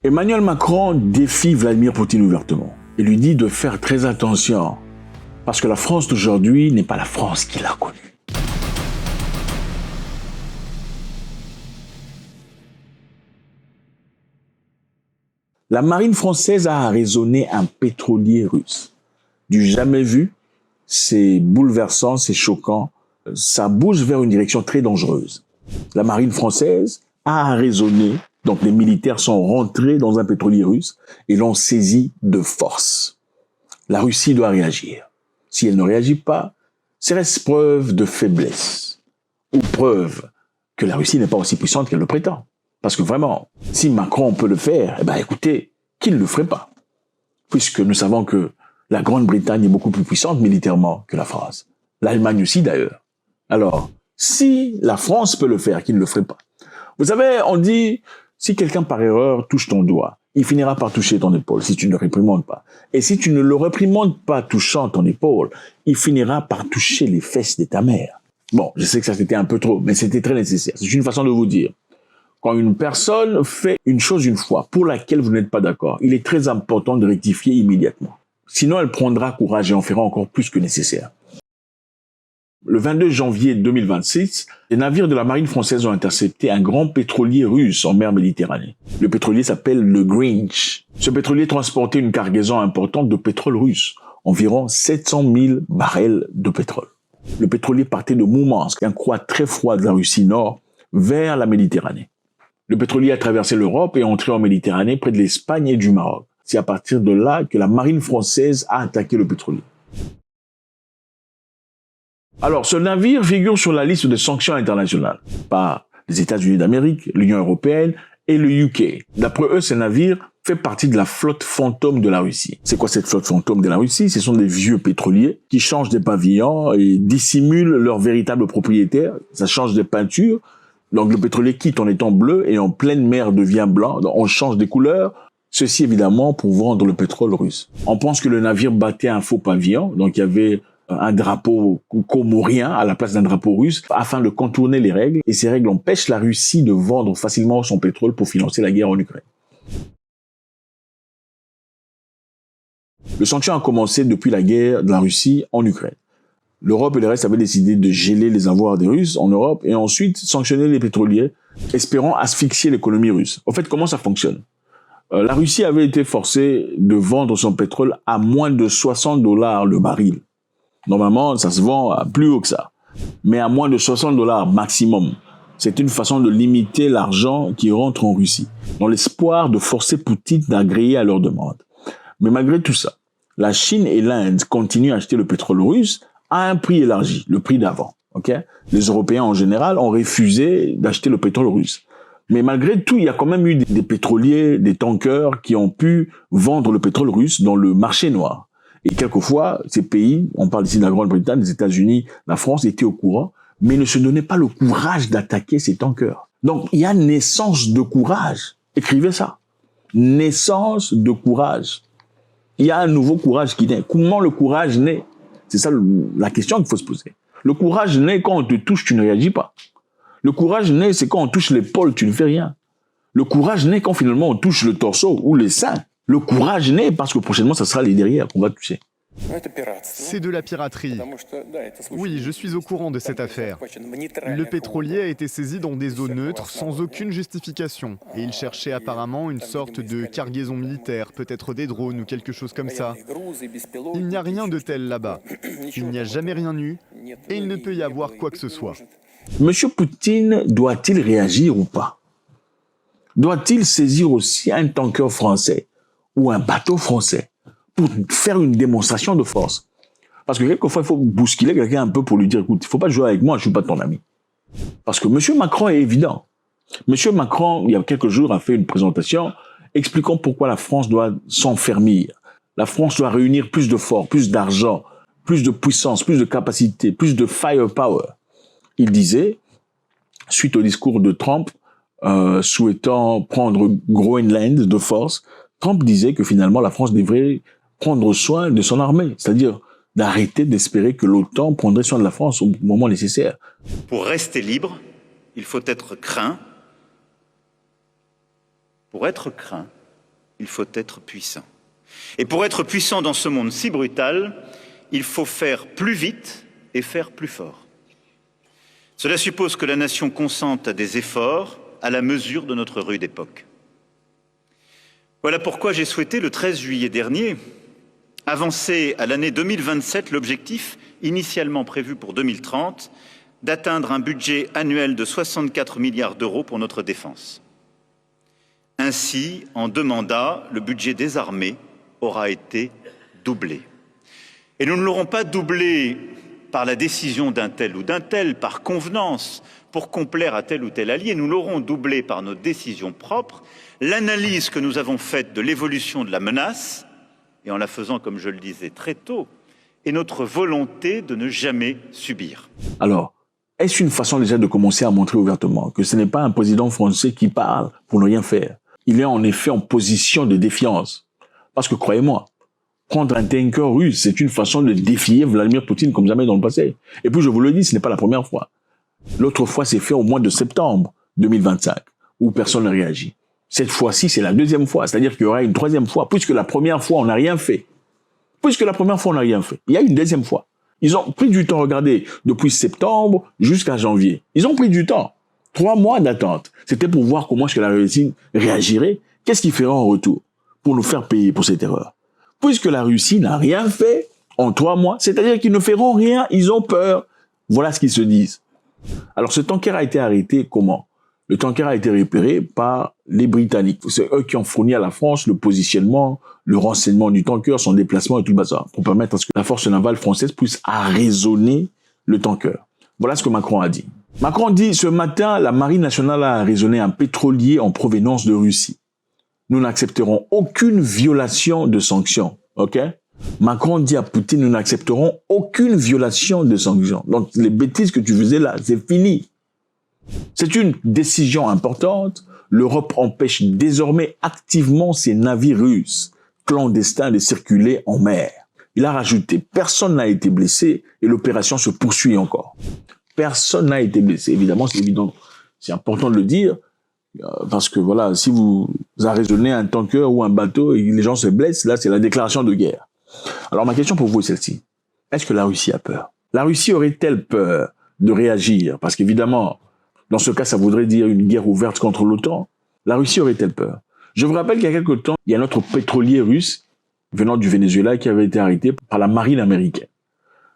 Emmanuel Macron défie Vladimir Poutine ouvertement et lui dit de faire très attention parce que la France d'aujourd'hui n'est pas la France qu'il a connue. La marine française a arraisonné un pétrolier russe. Du jamais vu, c'est bouleversant, c'est choquant, ça bouge vers une direction très dangereuse. La marine française a arraisonné, donc les militaires sont rentrés dans un pétrolier russe et l'ont saisi de force. La Russie doit réagir. Si elle ne réagit pas, serait-ce preuve de faiblesse ou preuve que la Russie n'est pas aussi puissante qu'elle le prétend. Parce que vraiment, si Macron peut le faire, eh ben écoutez, qu'il ne le ferait pas. Puisque nous savons que la Grande-Bretagne est beaucoup plus puissante militairement que la France. L'Allemagne aussi d'ailleurs. Alors, si la France peut le faire, qu'il ne le ferait pas. Vous savez, on dit, si quelqu'un par erreur touche ton doigt, il finira par toucher ton épaule si tu ne le réprimandes pas. Et si tu ne le réprimandes pas touchant ton épaule, il finira par toucher les fesses de ta mère. Bon, je sais que ça c'était un peu trop, mais c'était très nécessaire. C'est une façon de vous dire. Quand une personne fait une chose une fois pour laquelle vous n'êtes pas d'accord, il est très important de rectifier immédiatement. Sinon, elle prendra courage et en fera encore plus que nécessaire. Le 22 janvier 2026, les navires de la marine française ont intercepté un grand pétrolier russe en mer Méditerranée. Le pétrolier s'appelle le Grinch. Ce pétrolier transportait une cargaison importante de pétrole russe, environ 700 000 barils de pétrole. Le pétrolier partait de Moumansk, un coin très froid de la Russie nord, vers la Méditerranée. Le pétrolier a traversé l'Europe et est entré en Méditerranée près de l'Espagne et du Maroc. C'est à partir de là que la marine française a attaqué le pétrolier. Alors, ce navire figure sur la liste des sanctions internationales par les États-Unis d'Amérique, l'Union européenne et le UK. D'après eux, ce navire fait partie de la flotte fantôme de la Russie. C'est quoi cette flotte fantôme de la Russie? Ce sont des vieux pétroliers qui changent des pavillons et dissimulent leurs véritables propriétaires. Ça change des peintures. Donc le pétrolier quitte en étant bleu et en pleine mer devient blanc. Donc, on change des couleurs. Ceci évidemment pour vendre le pétrole russe. On pense que le navire battait un faux pavillon. Donc il y avait un drapeau comorien à la place d'un drapeau russe afin de contourner les règles. Et ces règles empêchent la Russie de vendre facilement son pétrole pour financer la guerre en Ukraine. Le sanction a commencé depuis la guerre de la Russie en Ukraine. L'Europe et le reste avaient décidé de geler les avoirs des Russes en Europe et ensuite sanctionner les pétroliers, espérant asphyxier l'économie russe. En fait, comment ça fonctionne? La Russie avait été forcée de vendre son pétrole à moins de 60 $ le baril. Normalement, ça se vend à plus haut que ça, mais à moins de 60 $ maximum. C'est une façon de limiter l'argent qui rentre en Russie, dans l'espoir de forcer Poutine d'agréer à leurs demandes. Mais malgré tout ça, la Chine et l'Inde continuent à acheter le pétrole russe à un prix élargi, le prix d'avant. Okay? Les Européens en général ont refusé d'acheter le pétrole russe. Mais malgré tout, il y a quand même eu des pétroliers, des tankers qui ont pu vendre le pétrole russe dans le marché noir. Et quelquefois, ces pays, on parle ici de la Grande-Bretagne, des États-Unis, la France, étaient au courant, mais ne se donnaient pas le courage d'attaquer ces tankers. Donc, il y a naissance de courage. Écrivez ça. Naissance de courage. Il y a un nouveau courage qui naît. Comment le courage naît? C'est ça la question qu'il faut se poser. Le courage naît quand on te touche, tu ne réagis pas. Le courage naît, c'est quand on touche l'épaule, tu ne fais rien. Le courage naît quand finalement on touche le torseau ou les seins. Le courage naît parce que prochainement, ça sera les derrière qu'on va toucher. C'est de la piraterie. Oui, je suis au courant de cette affaire. Le pétrolier a été saisi dans des eaux neutres sans aucune justification. Et il cherchait apparemment une sorte de cargaison militaire, peut-être des drones ou quelque chose comme ça. Il n'y a rien de tel là-bas. Il n'y a jamais rien eu et il ne peut y avoir quoi que ce soit. Monsieur Poutine doit-il réagir ou pas? Doit-il saisir aussi un tanker français ou un bateau français pour faire une démonstration de force? Parce que quelquefois, il faut bousculer quelqu'un un peu pour lui dire, écoute, il ne faut pas jouer avec moi, je ne suis pas ton ami. Parce que M. Macron est évident. M. Macron, il y a quelques jours, a fait une présentation expliquant pourquoi la France doit s'enfermer. La France doit réunir plus de force, plus d'argent, plus de puissance, plus de capacité, plus de firepower. Il disait, suite au discours de Trump, souhaitant prendre Groenland de force, Trump disait que finalement la France devrait prendre soin de son armée, c'est-à-dire d'arrêter d'espérer que l'OTAN prendrait soin de la France au moment nécessaire. Pour rester libre, il faut être craint. Pour être craint, il faut être puissant. Et pour être puissant dans ce monde si brutal, il faut faire plus vite et faire plus fort. Cela suppose que la nation consente à des efforts à la mesure de notre rude époque. Voilà pourquoi j'ai souhaité, le 13 juillet dernier, avancer à l'année 2027 l'objectif initialement prévu pour 2030 d'atteindre un budget annuel de 64 milliards d'euros pour notre défense. Ainsi, en 2 mandats, le budget des armées aura été doublé. Et nous ne l'aurons pas doublé par la décision d'un tel ou d'un tel, par convenance, pour complaire à tel ou tel allié, nous l'aurons doublé par nos décisions propres, l'analyse que nous avons faite de l'évolution de la menace, et en la faisant, comme je le disais, très tôt, et notre volonté de ne jamais subir. Alors, est-ce une façon déjà de commencer à montrer ouvertement que ce n'est pas un président français qui parle pour ne rien faire? Il est en effet en position de défiance. Parce que croyez-moi, prendre un tanker russe, c'est une façon de défier Vladimir Poutine comme jamais dans le passé. Et puis je vous le dis, ce n'est pas la première fois. L'autre fois, c'est fait au mois de septembre 2025, où personne n'a réagi. Cette fois-ci, c'est la deuxième fois. C'est-à-dire qu'il y aura une troisième fois, puisque la première fois, on n'a rien fait. Il y a une deuxième fois. Ils ont pris du temps, regardez, depuis septembre jusqu'à janvier. Ils ont pris du temps. 3 mois d'attente. C'était pour voir comment est-ce que la Russie réagirait. Qu'est-ce qu'il ferait en retour pour nous faire payer pour cette erreur? Puisque la Russie n'a rien fait en 3 mois, c'est-à-dire qu'ils ne feront rien, ils ont peur. Voilà ce qu'ils se disent. Alors ce tanker a été arrêté comment? Le tanker a été repéré par les Britanniques. C'est eux qui ont fourni à la France le positionnement, le renseignement du tanker, son déplacement et tout le bazar, pour permettre à ce que la force navale française puisse arraisonner le tanker. Voilà ce que Macron a dit. Macron dit, ce matin, la Marine nationale a arraisonné un pétrolier en provenance de Russie. Nous n'accepterons aucune violation de sanctions. Ok? Macron dit à Poutine, nous n'accepterons aucune violation de sanctions. Donc, les bêtises que tu faisais là, c'est fini. C'est une décision importante. L'Europe empêche désormais activement ses navires russes clandestins de circuler en mer. Il a rajouté, personne n'a été blessé et l'opération se poursuit encore. Personne n'a été blessé. Évidemment, c'est évident. C'est important de le dire. Parce que voilà, si vous arraisonnez un tanker ou un bateau et les gens se blessent, là, c'est la déclaration de guerre. Alors, ma question pour vous est celle-ci. Est-ce que la Russie a peur? La Russie aurait-elle peur de réagir? Parce qu'évidemment, dans ce cas, ça voudrait dire une guerre ouverte contre l'OTAN. La Russie aurait-elle peur? Je vous rappelle qu'il y a quelque temps, il y a notre pétrolier russe venant du Venezuela qui avait été arrêté par la marine américaine.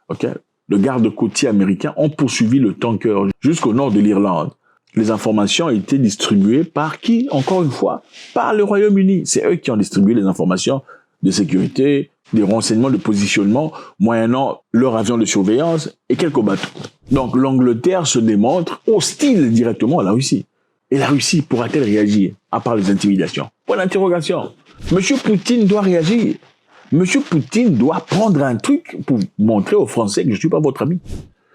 Ok? Le garde-côtier américain ont poursuivi le tanker jusqu'au nord de l'Irlande. Les informations ont été distribuées par qui? Encore une fois, par le Royaume-Uni. C'est eux qui ont distribué les informations de sécurité, des renseignements de positionnement, moyennant leur avion de surveillance et quelques bateaux. Donc l'Angleterre se démontre hostile directement à la Russie. Et la Russie pourra-t-elle réagir, à part les intimidations? Point d'interrogation. Monsieur Poutine doit réagir. Monsieur Poutine doit prendre un truc pour montrer aux Français que je ne suis pas votre ami.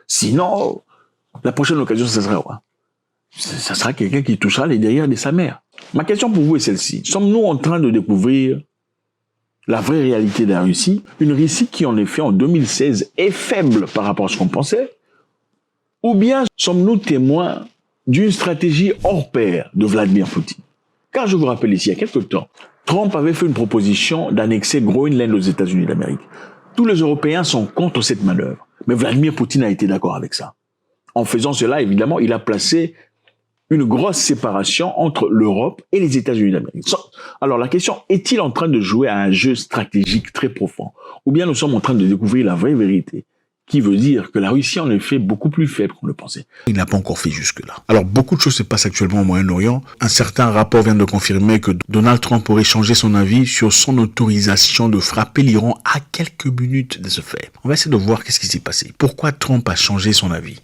Sinon, la prochaine occasion, ça sera quoi? Ça sera quelqu'un qui touchera les derrières de sa mère. Ma question pour vous est celle-ci. Sommes-nous en train de découvrir la vraie réalité de la Russie? Une Russie qui, en effet, en 2016, est faible par rapport à ce qu'on pensait? Ou bien sommes-nous témoins d'une stratégie hors pair de Vladimir Poutine? Car je vous rappelle ici, il y a quelques temps, Trump avait fait une proposition d'annexer Groenland aux États-Unis d'Amérique. Tous les Européens sont contre cette manœuvre. Mais Vladimir Poutine a été d'accord avec ça. En faisant cela, évidemment, il a placé une grosse séparation entre l'Europe et les États-Unis d'Amérique. Alors la question, est-il en train de jouer à un jeu stratégique très profond? Ou bien nous sommes en train de découvrir la vraie vérité, qui veut dire que la Russie en est fait beaucoup plus faible qu'on le pensait. Il n'a pas encore fait jusque-là. Alors beaucoup de choses se passent actuellement au Moyen-Orient. Un certain rapport vient de confirmer que Donald Trump aurait changé son avis sur son autorisation de frapper l'Iran à quelques minutes de ce fait. On va essayer de voir qu'est-ce qui s'est passé. Pourquoi Trump a changé son avis?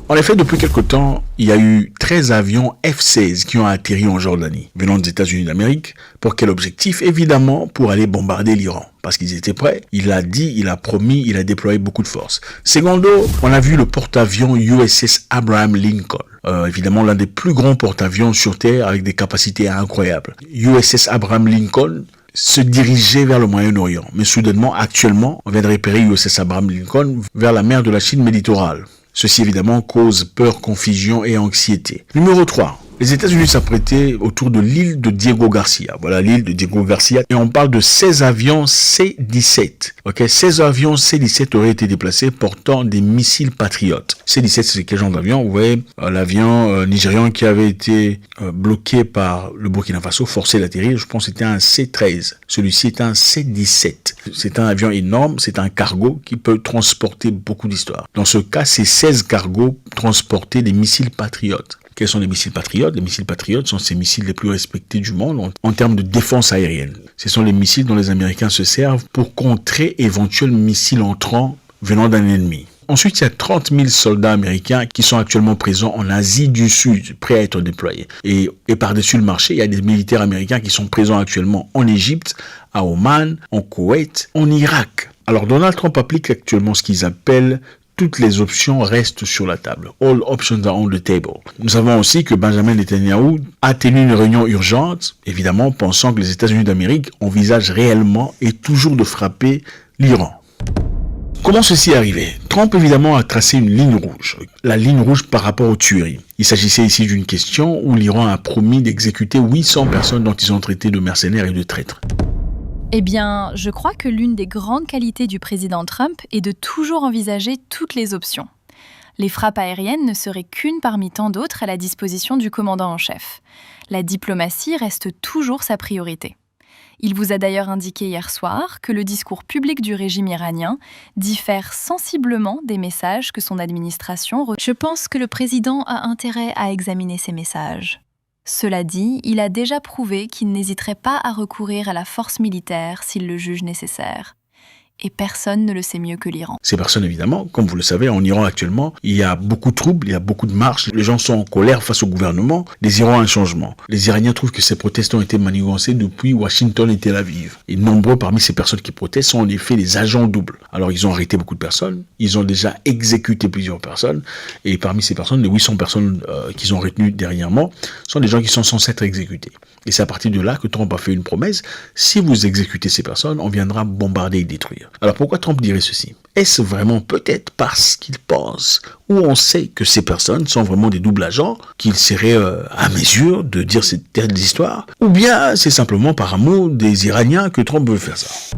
En effet, depuis quelque temps, il y a eu 13 avions F-16 qui ont atterri en Jordanie, venant des États-Unis d'Amérique. Pour quel objectif? Évidemment, pour aller bombarder l'Iran. Parce qu'ils étaient prêts. Il a dit, il a promis, il a déployé beaucoup de force. Secondo, on a vu le porte-avions USS Abraham Lincoln. Évidemment, l'un des plus grands porte-avions sur Terre avec des capacités incroyables. USS Abraham Lincoln se dirigeait vers le Moyen-Orient. Mais soudainement, actuellement, on vient de repérer USS Abraham Lincoln vers la mer de la Chine méditorale. Ceci évidemment cause peur, confusion et anxiété. Numéro 3. Les États-Unis s'apprêtaient autour de l'île de Diego Garcia. Voilà l'île de Diego Garcia. Et on parle de 16 avions C-17. 16 avions C-17 auraient été déplacés portant des missiles patriotes. C-17, c'est quel genre d'avion? Vous voyez, l'avion nigérian qui avait été bloqué par le Burkina Faso, forcé d'atterrir. Je pense que c'était un C-13. Celui-ci est un C-17. C'est un avion énorme. C'est un cargo qui peut transporter beaucoup d'histoires. Dans ce cas, ces 16 cargos transportaient des missiles patriotes. Quels sont les missiles patriotes? Les missiles patriotes sont ces missiles les plus respectés du monde en termes de défense aérienne. Ce sont les missiles dont les Américains se servent pour contrer éventuels missiles entrants venant d'un ennemi. Ensuite, il y a 30 000 soldats américains qui sont actuellement présents en Asie du Sud, prêts à être déployés. Et par-dessus le marché, il y a des militaires américains qui sont présents actuellement en Égypte, à Oman, en Koweït, en Irak. Alors, Donald Trump applique actuellement ce qu'ils appellent toutes les options restent sur la table. All options are on the table. Nous savons aussi que Benjamin Netanyahu a tenu une réunion urgente, évidemment pensant que les États-Unis d'Amérique envisagent réellement et toujours de frapper l'Iran. Comment ceci est arrivé? Trump, évidemment, a tracé une ligne rouge. La ligne rouge par rapport aux tueries. Il s'agissait ici d'une question où l'Iran a promis d'exécuter 800 personnes dont ils ont traité de mercenaires et de traîtres. Eh bien, je crois que l'une des grandes qualités du président Trump est de toujours envisager toutes les options. Les frappes aériennes ne seraient qu'une parmi tant d'autres à la disposition du commandant en chef. La diplomatie reste toujours sa priorité. Il vous a d'ailleurs indiqué hier soir que le discours public du régime iranien diffère sensiblement des messages que son administration... Je pense que le président a intérêt à examiner ces messages. Cela dit, il a déjà prouvé qu'il n'hésiterait pas à recourir à la force militaire s'il le juge nécessaire. Et personne ne le sait mieux que l'Iran. Ces personnes, évidemment, comme vous le savez, en Iran actuellement, il y a beaucoup de troubles, il y a beaucoup de marches, les gens sont en colère face au gouvernement, désirant un changement. Les Iraniens trouvent que ces protestes ont été manigancés depuis Washington et Tel Aviv. Et nombreux parmi ces personnes qui protestent sont en effet des agents doubles. Alors ils ont arrêté beaucoup de personnes, ils ont déjà exécuté plusieurs personnes, et parmi ces personnes, les 800 personnes qu'ils ont retenues dernièrement, sont des gens qui sont censés être exécutés. Et c'est à partir de là que Trump a fait une promesse, si vous exécutez ces personnes, on viendra bombarder et détruire. Alors pourquoi Trump dirait ceci? Est-ce vraiment peut-être parce qu'il pense, ou on sait que ces personnes sont vraiment des doubles agents, qu'il serait à mesure de dire cette telle histoire? Ou bien c'est simplement par amour des Iraniens que Trump veut faire ça?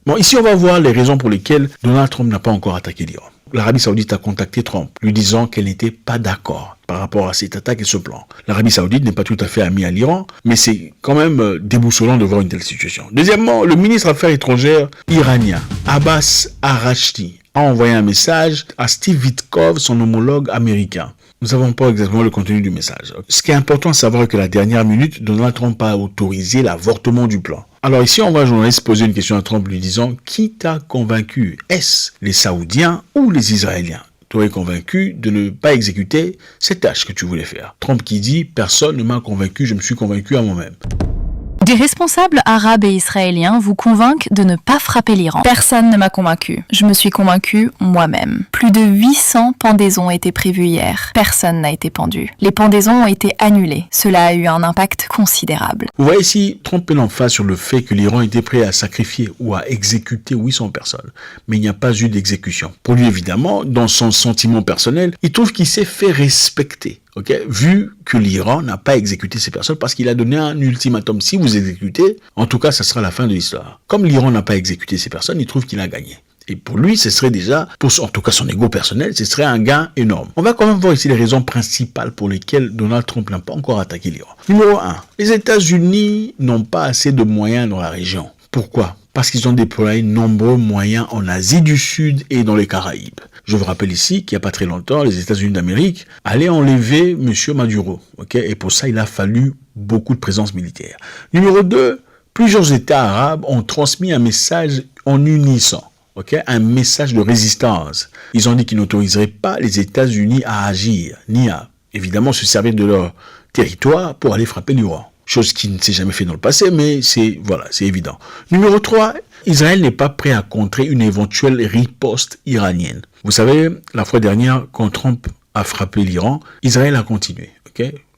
Bon, ici on va voir les raisons pour lesquelles Donald Trump n'a pas encore attaqué l'Iran. L'Arabie Saoudite a contacté Trump, lui disant qu'elle n'était pas d'accord par rapport à cette attaque et ce plan. L'Arabie Saoudite n'est pas tout à fait amie à l'Iran, mais c'est quand même déboussolant de voir une telle situation. Deuxièmement, le ministre des Affaires étrangères iranien, Abbas Araghchi, a envoyé un message à Steve Witkoff, son homologue américain. Nous ne savons pas exactement le contenu du message. Ce qui est important à savoir est que la dernière minute, Donald Trump a autorisé l'avortement du plan. Alors ici, on va un journaliste poser une question à Trump lui disant « Qui t'a convaincu? Est-ce les Saoudiens ou les Israéliens? T'aurais convaincu de ne pas exécuter cette tâche que tu voulais faire. » Trump qui dit « Personne ne m'a convaincu, je me suis convaincu à moi-même. » Des responsables arabes et israéliens vous convainquent de ne pas frapper l'Iran. Personne ne m'a convaincu. Je me suis convaincu moi-même. Plus de 800 pendaisons étaient prévues hier. Personne n'a été pendu. Les pendaisons ont été annulées. Cela a eu un impact considérable. Vous voyez ici, Trump met l'emphase sur le fait que l'Iran était prêt à sacrifier ou à exécuter 800 personnes. Mais il n'y a pas eu d'exécution. Pour lui, évidemment, dans son sentiment personnel, il trouve qu'il s'est fait respecter. Vu que l'Iran n'a pas exécuté ces personnes parce qu'il a donné un ultimatum. Si vous exécutez, en tout cas, ça sera la fin de l'histoire. Comme l'Iran n'a pas exécuté ces personnes, il trouve qu'il a gagné. Et pour lui, ce serait déjà, en tout cas son ego personnel, ce serait un gain énorme. On va quand même voir ici les raisons principales pour lesquelles Donald Trump n'a pas encore attaqué l'Iran. Numéro 1. Les États-Unis n'ont pas assez de moyens dans la région. Pourquoi? Parce qu'ils ont déployé nombreux moyens en Asie du Sud et dans les Caraïbes. Je vous rappelle ici qu'il n'y a pas très longtemps, les États-Unis d'Amérique allaient enlever M. Maduro. Et pour ça, il a fallu beaucoup de présence militaire. Numéro 2, plusieurs États arabes ont transmis un message en unisson. Un message de résistance. Ils ont dit qu'ils n'autoriseraient pas les États-Unis à agir, ni à, évidemment, se servir de leur territoire pour aller frapper l'Iran. Chose qui ne s'est jamais fait dans le passé, mais c'est évident. Numéro 3, Israël n'est pas prêt à contrer une éventuelle riposte iranienne. Vous savez, la fois dernière, quand Trump a frappé l'Iran, Israël a continué.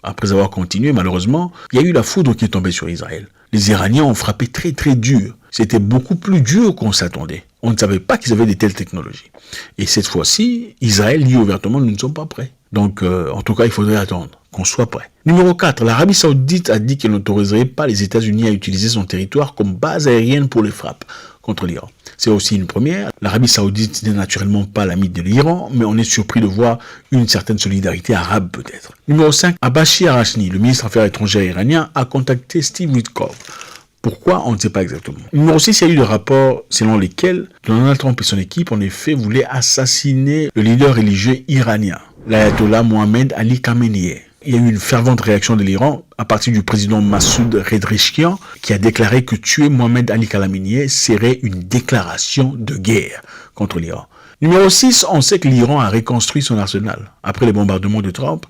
Après avoir continué, malheureusement, il y a eu la foudre qui est tombée sur Israël. Les Iraniens ont frappé très très dur. c'était beaucoup plus dur qu'on s'attendait. On ne savait pas qu'ils avaient de telles technologies. Et cette fois-ci, Israël dit ouvertement, nous ne sommes pas prêts. Donc, en tout cas, il faudrait attendre qu'on soit prêt. Numéro 4, l'Arabie Saoudite a dit qu'elle n'autoriserait pas les États-Unis à utiliser son territoire comme base aérienne pour les frappes contre l'Iran. C'est aussi une première. L'Arabie Saoudite n'est naturellement pas l'ami de l'Iran, mais on est surpris de voir une certaine solidarité arabe peut-être. Numéro 5, Abashi Arachni, le ministre des Affaires étrangères iranien, a contacté Steve Witkoff. Pourquoi? On ne sait pas exactement. Numéro 6, il y a eu des rapports selon lesquels Donald Trump et son équipe, en effet, voulaient assassiner le leader religieux iranien, l'ayatollah Mohamed Ali Khamenei. Il y a eu une fervente réaction de l'Iran à partir du président Massoud Redreshkian qui a déclaré que tuer Mohamed Ali Khamenei serait une déclaration de guerre contre l'Iran. Numéro 6, on sait que l'Iran a reconstruit son arsenal. Après les bombardements de Trump,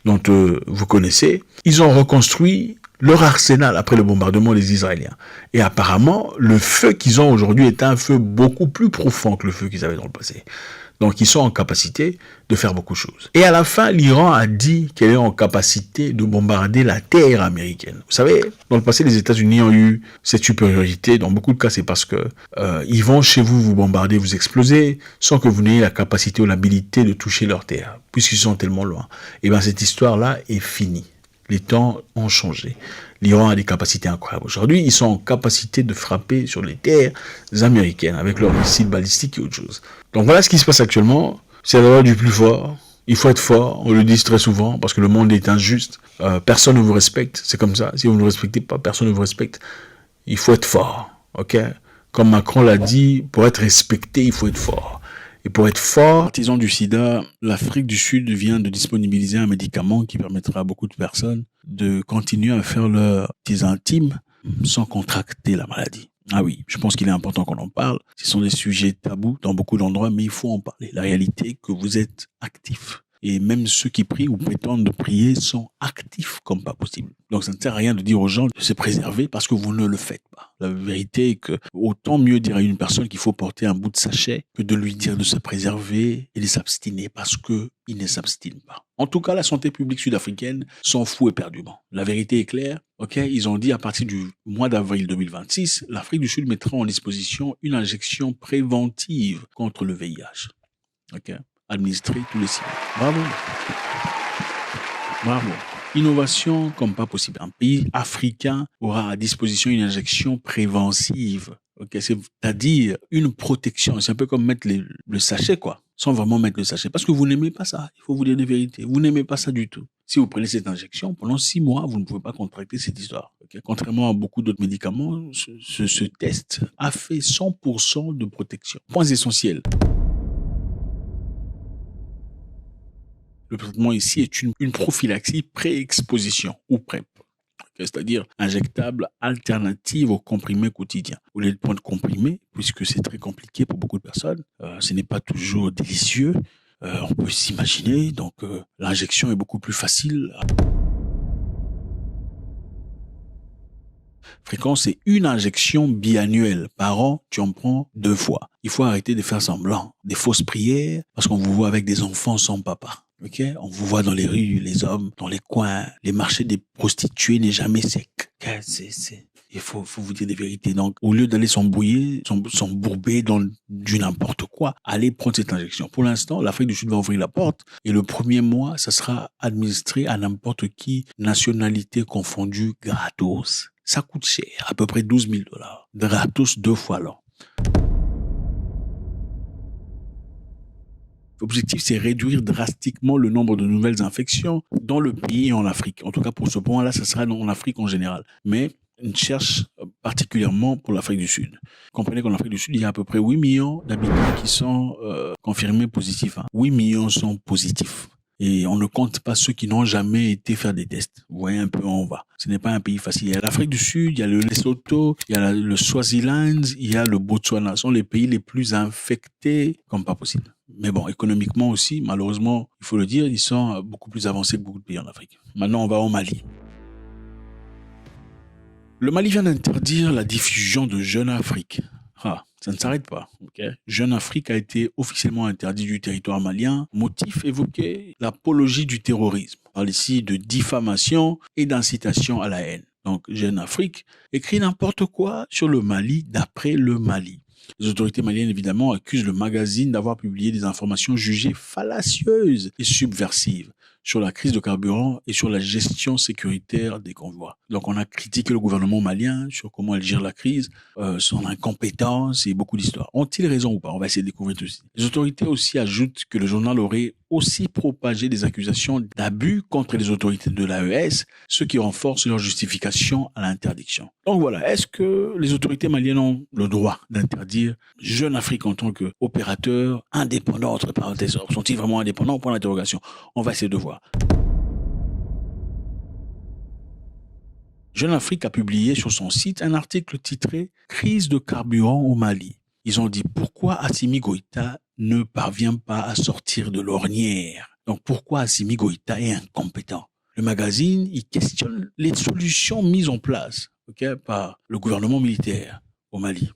dont vous connaissez, ils ont reconstruit leur arsenal après le bombardement des Israéliens. Et apparemment, le feu qu'ils ont aujourd'hui est un feu beaucoup plus profond que le feu qu'ils avaient dans le passé. Donc, ils sont en capacité de faire beaucoup de choses. Et à la fin, l'Iran a dit qu'elle est en capacité de bombarder la terre américaine. Vous savez, dans le passé, les États-Unis ont eu cette supériorité. Dans beaucoup de cas, c'est parce que ils vont chez vous, vous bombarder, vous exploser, sans que vous n'ayez la capacité ou l'habilité de toucher leur terre, puisqu'ils sont tellement loin. Et bien, cette histoire-là est finie. Les temps ont changé. L'Iran a des capacités incroyables. Aujourd'hui, ils sont en capacité de frapper sur les terres américaines avec leurs missiles balistiques et autre chose. Donc voilà ce qui se passe actuellement. C'est la loi du plus fort. Il faut être fort. On le dit très souvent parce que le monde est injuste. Personne ne vous respecte. C'est comme ça. Si vous ne vous respectez pas, personne ne vous respecte. Il faut être fort. Ok? Comme Macron l'a dit, pour être respecté, il faut être fort. Et pour être fort, partisan du sida, l'Afrique du Sud vient de disponibiliser un médicament qui permettra à beaucoup de personnes de continuer à faire leurs petits intimes sans contracter la maladie. Ah oui, je pense qu'il est important qu'on en parle. Ce sont des sujets tabous dans beaucoup d'endroits, mais il faut en parler. La réalité est que vous êtes actifs. Et même ceux qui prient ou prétendent de prier sont actifs comme pas possible. Donc ça ne sert à rien de dire aux gens de se préserver parce que vous ne le faites pas. La vérité est que autant mieux dire à une personne qu'il faut porter un bout de sachet que de lui dire de se préserver et de s'abstiner parce qu'il ne s'abstine pas. En tout cas, la santé publique sud-africaine s'en fout éperdument. La vérité est claire. Ok, ils ont dit à partir du mois d'avril 2026, l'Afrique du Sud mettra en disposition une injection préventive contre le VIH. Ok. Administré tous les 6 mois. Bravo. Bravo. Innovation comme pas possible. Un pays africain aura à disposition une injection préventive. Okay, c'est-à-dire une protection. C'est un peu comme mettre le sachet, quoi, sans vraiment mettre le sachet. Parce que vous n'aimez pas ça. Il faut vous dire des vérités. Vous n'aimez pas ça du tout. Si vous prenez cette injection, pendant 6 mois, vous ne pouvez pas contracter cette histoire. Okay? Contrairement à beaucoup d'autres médicaments, ce test a fait 100% de protection. Points essentiels. Le traitement ici est une prophylaxie pré-exposition ou PrEP, c'est-à-dire injectable alternative aux comprimés quotidiens. Au lieu de prendre comprimés, puisque c'est très compliqué pour beaucoup de personnes, ce n'est pas toujours délicieux, on peut s'imaginer, donc l'injection est beaucoup plus facile. Fréquence, c'est une injection biannuelle. Par an, tu en prends 2 fois. Il faut arrêter de faire semblant, des fausses prières, parce qu'on vous voit avec des enfants sans papa. Okay? On vous voit dans les rues, les hommes, dans les coins, les marchés des prostituées n'est jamais sec. Okay? Il faut vous dire des vérités. Donc, au lieu d'aller s'embourber dans du n'importe quoi, allez prendre cette injection. Pour l'instant, l'Afrique du Sud va ouvrir la porte et le premier mois, ça sera administré à n'importe qui, nationalité confondue, gratos. Ça coûte cher, à peu près $12 000. Gratos 2 fois l'an. L'objectif, c'est réduire drastiquement le nombre de nouvelles infections dans le pays et en Afrique. En tout cas, pour ce point-là, ça sera en Afrique en général. Mais on cherche particulièrement pour l'Afrique du Sud. Comprenez qu'en Afrique du Sud, il y a à peu près 8 millions d'habitants qui sont confirmés positifs. 8 millions sont positifs. Et on ne compte pas ceux qui n'ont jamais été faire des tests. Vous voyez un peu où on va. Ce n'est pas un pays facile. Il y a l'Afrique du Sud, il y a le Lesotho, il y a le Swaziland, il y a le Botswana. Ce sont les pays les plus infectés comme pas possible. Mais bon, économiquement aussi, malheureusement, il faut le dire, ils sont beaucoup plus avancés que beaucoup de pays en Afrique. Maintenant, on va au Mali. Le Mali vient d'interdire la diffusion de Jeune Afrique. Ça ne s'arrête pas. Okay? Jeune Afrique a été officiellement interdit du territoire malien. Motif évoqué, l'apologie du terrorisme. On parle ici de diffamation et d'incitation à la haine. donc Jeune Afrique, écrit n'importe quoi sur le Mali d'après le Mali. Les autorités maliennes, évidemment, accusent le magazine d'avoir publié des informations jugées fallacieuses et subversives sur la crise de carburant et sur la gestion sécuritaire des convois. Donc, on a critiqué le gouvernement malien sur comment il gère la crise, son incompétence et beaucoup d'histoires. Ont-ils raison ou pas? On va essayer de découvrir tout ça. Les autorités aussi ajoutent que le journal aurait aussi propagé des accusations d'abus contre les autorités de l'AES, ce qui renforce leur justification à l'interdiction. Donc voilà, est-ce que les autorités maliennes ont le droit d'interdire Jeune Afrique en tant qu'opérateur indépendant, entre parenthèses? Sont-ils vraiment indépendants? Point d'interrogation. On va essayer de voir. Jeune Afrique a publié sur son site un article titré « Crise de carburant au Mali ». Ils ont dit pourquoi Assimi Goïta ne parvient pas à sortir de l'ornière. Donc pourquoi Assimi Goïta est incompétent. Le magazine, il questionne les solutions mises en place par le gouvernement militaire au Mali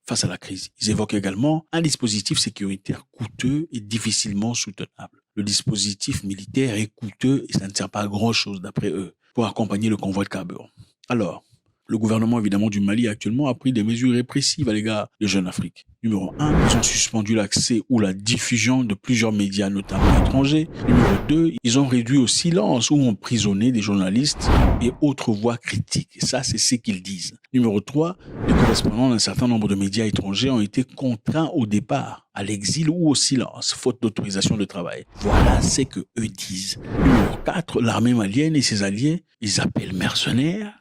face à la crise. Ils évoquent également un dispositif sécuritaire coûteux et difficilement soutenable. Le dispositif militaire est coûteux et ça ne sert pas à grand-chose d'après eux pour accompagner le convoi de carburant. Alors, le gouvernement évidemment du Mali actuellement a pris des mesures répressives à l'égard de Jeune Afrique. Numéro 1, ils ont suspendu l'accès ou la diffusion de plusieurs médias, notamment étrangers. Numéro 2, ils ont réduit au silence ou emprisonné des journalistes et autres voix critiques. Et ça, c'est ce qu'ils disent. Numéro 3, les correspondants d'un certain nombre de médias étrangers ont été contraints au départ, à l'exil ou au silence, faute d'autorisation de travail. Voilà ce que eux disent. Numéro 4, l'armée malienne et ses alliés, ils appellent mercenaires.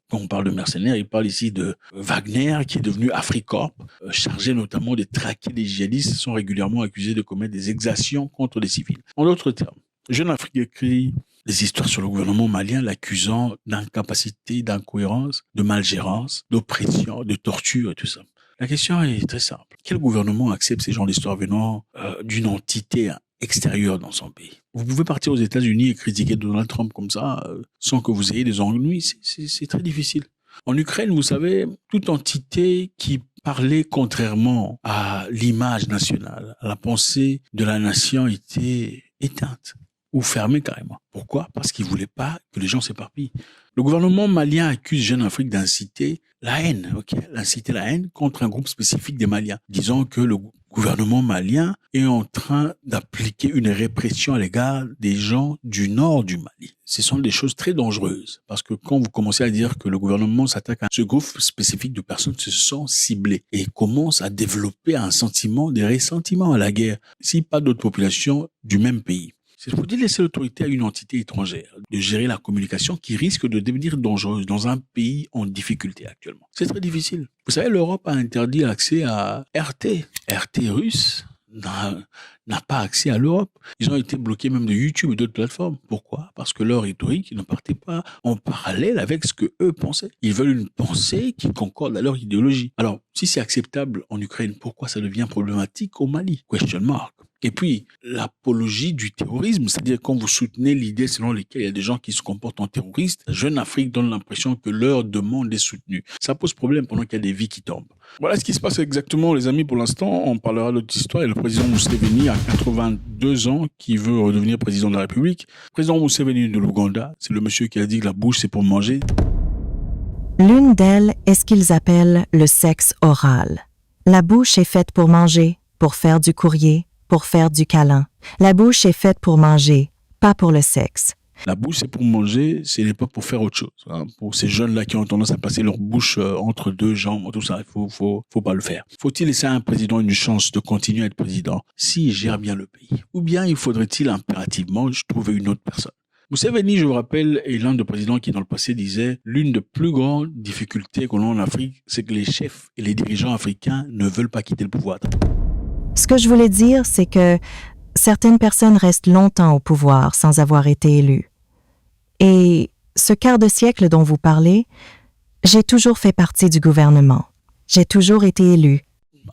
Quand on parle de mercenaires, ils parlent ici de Wagner, qui est devenu Africorp, chargé notamment de traquer les djihadistes, sont régulièrement accusés de commettre des exactions contre les civils. En d'autres termes, Jeune Afrique écrit des histoires sur le gouvernement malien, l'accusant d'incapacité, d'incohérence, de malgérance, d'oppression, de torture et tout ça. La question est très simple. Quel gouvernement accepte ces genres d'histoires venant d'une entité extérieure dans son pays? Vous pouvez partir aux États-Unis et critiquer Donald Trump comme ça, sans que vous ayez des ennuis. C'est très difficile. En Ukraine, vous savez, toute entité qui parlait contrairement à l'image nationale, à la pensée de la nation était éteinte ou fermée carrément. Pourquoi? Parce qu'ils ne voulaient pas que les gens s'éparpillent. Le gouvernement malien accuse Jeune Afrique d'inciter la haine, d'inciter la haine contre un groupe spécifique des Maliens, disant que le gouvernement malien est en train d'appliquer une répression à l'égard des gens du nord du Mali. Ce sont des choses très dangereuses, parce que quand vous commencez à dire que le gouvernement s'attaque à ce groupe spécifique de personnes se sont ciblées et commence à développer un sentiment de ressentiment à la guerre, si pas d'autres populations du même pays. C'est pour laisser l'autorité à une entité étrangère de gérer la communication qui risque de devenir dangereuse dans un pays en difficulté actuellement. C'est très difficile. Vous savez, l'Europe a interdit l'accès à RT. RT russe n'a pas accès à l'Europe. Ils ont été bloqués même de YouTube et d'autres plateformes. Pourquoi? Parce que leur rhétorique ne partait pas en parallèle avec ce que eux pensaient. Ils veulent une pensée qui concorde à leur idéologie. Alors, si c'est acceptable en Ukraine, pourquoi ça devient problématique au Mali? Question mark. Et puis, l'apologie du terrorisme, c'est-à-dire quand vous soutenez l'idée selon laquelle il y a des gens qui se comportent en terroristes, Jeune Afrique donne l'impression que leur demande est soutenue. Ça pose problème pendant qu'il y a des vies qui tombent. Voilà ce qui se passe exactement, les amis, pour l'instant. On parlera d'autres histoires. Et le président Museveni a 82 ans qui veut redevenir président de la République. Le président Museveni de l'Ouganda, c'est le monsieur qui a dit que la bouche, c'est pour manger. L'une d'elles est ce qu'ils appellent le sexe oral. La bouche est faite pour manger, pour faire du courrier, pour faire du câlin. La bouche est faite pour manger, pas pour le sexe. La bouche, c'est pour manger, ce n'est pas pour faire autre chose. Pour ces jeunes-là qui ont tendance à passer leur bouche entre deux jambes, tout ça, il faut pas le faire. Faut-il laisser à un président une chance de continuer à être président s'il gère bien le pays? Ou bien il faudrait-il impérativement trouver une autre personne? Museveni, je vous rappelle, est l'un des présidents qui, dans le passé, disait « L'une des plus grandes difficultés qu'on a en Afrique, c'est que les chefs et les dirigeants africains ne veulent pas quitter le pouvoir. » Ce que je voulais dire, c'est que certaines personnes restent longtemps au pouvoir sans avoir été élues. Et ce quart de siècle dont vous parlez, j'ai toujours fait partie du gouvernement. J'ai toujours été élu.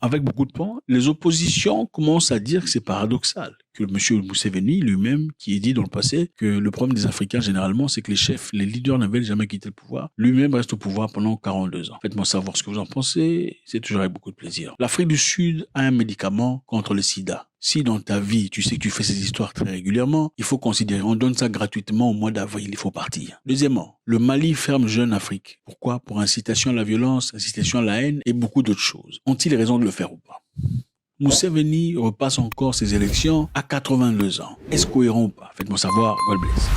Avec beaucoup de points, les oppositions commencent à dire que c'est paradoxal, que M. Museveni lui-même, qui a dit dans le passé que le problème des Africains généralement, c'est que les chefs, les leaders n'avaient jamais quitté le pouvoir, lui-même reste au pouvoir pendant 42 ans. Faites-moi savoir ce que vous en pensez, c'est toujours avec beaucoup de plaisir. L'Afrique du Sud a un médicament contre le sida. Si dans ta vie, tu sais que tu fais ces histoires très régulièrement, il faut considérer, on donne ça gratuitement au mois d'avril, il faut partir. Deuxièmement, le Mali ferme Jeune Afrique. Pourquoi? Pour incitation à la violence, incitation à la haine et beaucoup d'autres choses. Ont-ils raison de le faire ou pas? Museveni repasse encore ses élections à 82 ans. Est-ce cohérent ou pas? Faites-moi savoir. God bless.